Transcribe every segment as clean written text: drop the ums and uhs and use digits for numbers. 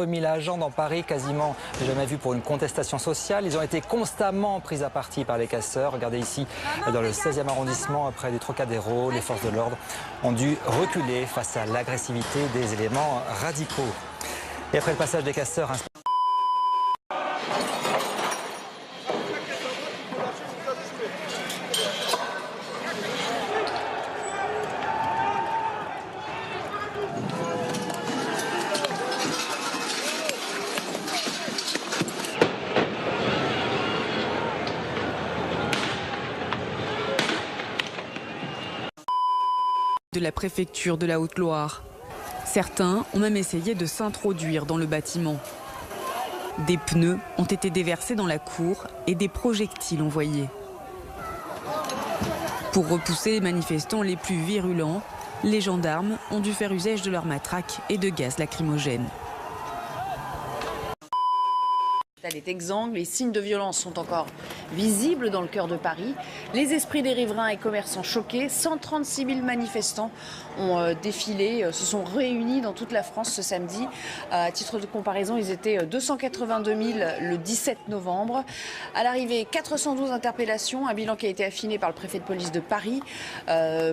000 agents dans Paris, quasiment jamais vu pour une contestation sociale. Ils ont été constamment pris à partie par les casseurs. Regardez ici, dans le 16e arrondissement, près du Trocadéro, les forces de l'ordre ont dû reculer face à l'agressivité des éléments radicaux. Et après le passage des casseurs, de la préfecture de la Haute-Loire. Certains ont même essayé de s'introduire dans le bâtiment. Des pneus ont été déversés dans la cour et des projectiles envoyés. Pour repousser les manifestants les plus virulents, les gendarmes ont dû faire usage de leurs matraques et de gaz lacrymogène. Elle est exsangue, les signes de violence sont encore visibles dans le cœur de Paris. Les esprits des riverains et commerçants choqués, 136 000 manifestants ont défilé, se sont réunis dans toute la France ce samedi. À titre de comparaison, ils étaient 282 000 le 17 novembre. À l'arrivée, 412 interpellations, un bilan qui a été affiné par le préfet de police de Paris.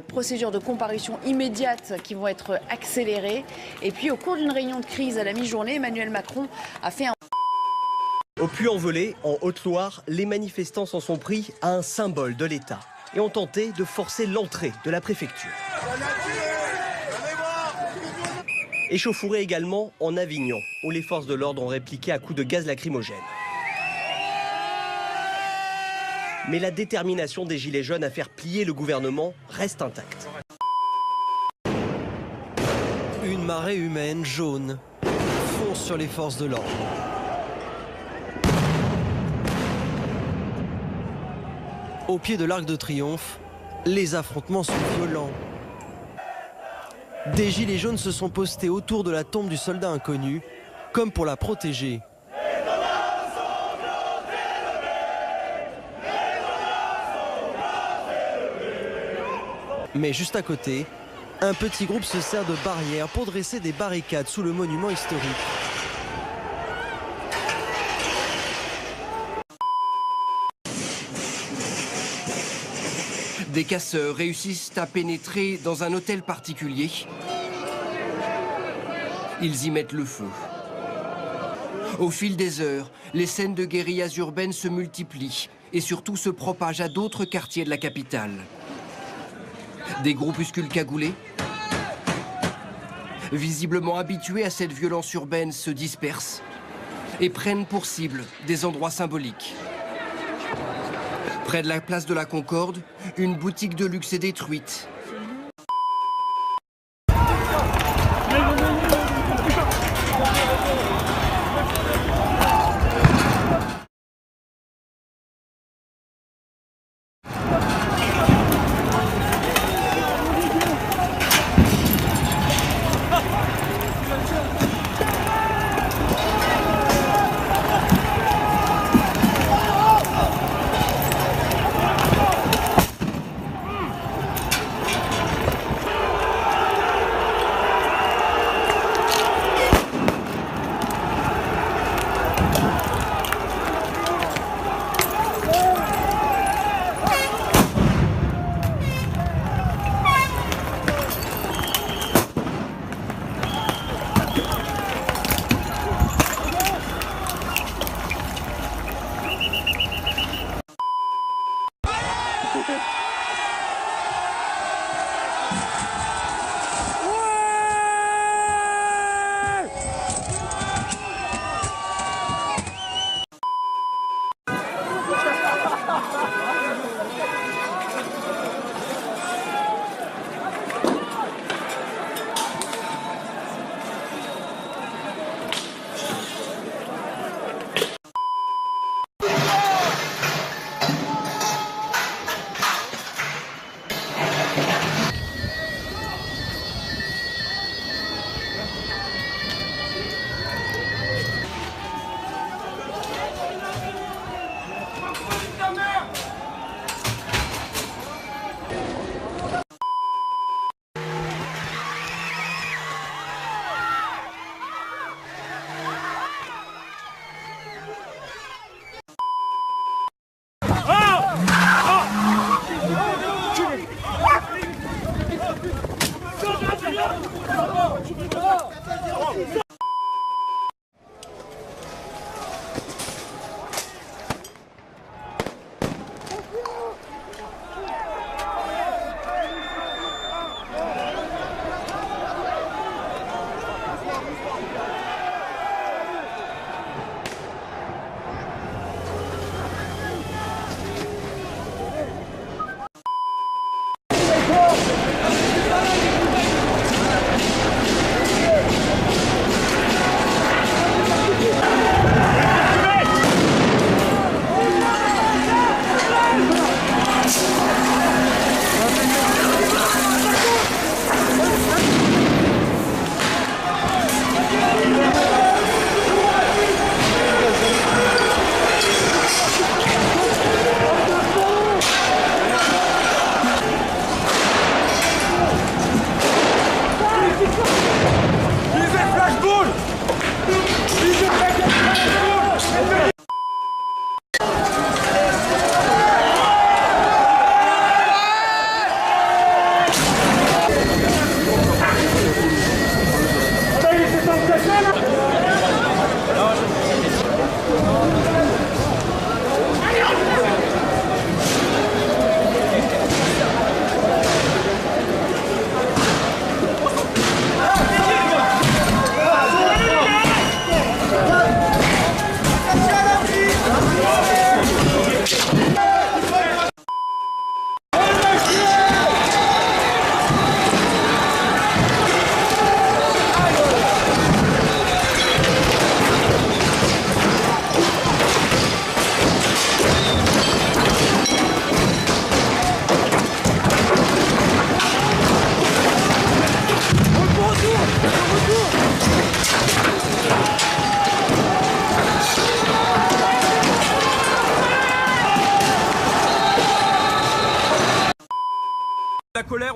Procédures de comparution immédiate qui vont être accélérées. Et puis au cours d'une réunion de crise à la mi-journée, Emmanuel Macron a fait un... Au Puy-en-Velay, en Haute-Loire, les manifestants s'en sont pris à un symbole de l'État et ont tenté de forcer l'entrée de la préfecture. Échauffourée également en Avignon, où les forces de l'ordre ont répliqué à coups de gaz lacrymogène. Mais la détermination des Gilets jaunes à faire plier le gouvernement reste intacte. Une marée humaine jaune fonce sur les forces de l'ordre. Au pied de l'Arc de Triomphe, les affrontements sont violents. Des gilets jaunes se sont postés autour de la tombe du soldat inconnu, comme pour la protéger. Mais juste à côté, un petit groupe se sert de barrière pour dresser des barricades sous le monument historique. Des casseurs réussissent à pénétrer dans un hôtel particulier. Ils y mettent le feu. Au fil des heures, les scènes de guérillas urbaines se multiplient et surtout se propagent à d'autres quartiers de la capitale. Des groupuscules cagoulés, visiblement habitués à cette violence urbaine, se dispersent et prennent pour cible des endroits symboliques. Près de la place de la Concorde, une boutique de luxe est détruite.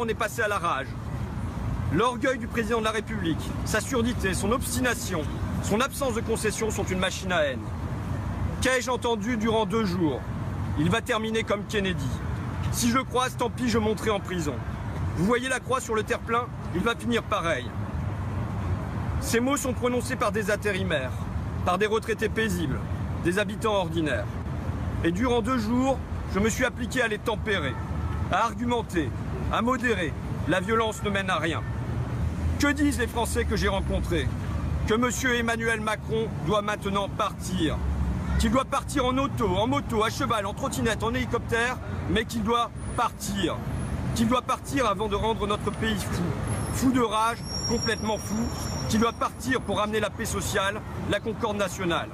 on est passé à la rage. L'orgueil du président de la République, sa surdité, son obstination, son absence de concession sont une machine à haine. Qu'ai-je entendu durant 2 jours? Il va terminer comme Kennedy. Si je le croise, tant pis, je monterai en prison. Vous voyez la croix sur le terre-plein? Il va finir pareil. Ces mots sont prononcés par des intérimaires, par des retraités paisibles, des habitants ordinaires. Et durant 2 jours, je me suis appliqué à les tempérer, à argumenter, à modérer. La violence ne mène à rien. Que disent les Français que j'ai rencontrés? Que M. Emmanuel Macron doit maintenant partir. Qu'il doit partir en auto, en moto, à cheval, en trottinette, en hélicoptère, mais qu'il doit partir. Qu'il doit partir avant de rendre notre pays fou. Fou de rage, complètement fou. Qu'il doit partir pour ramener la paix sociale, la concorde nationale.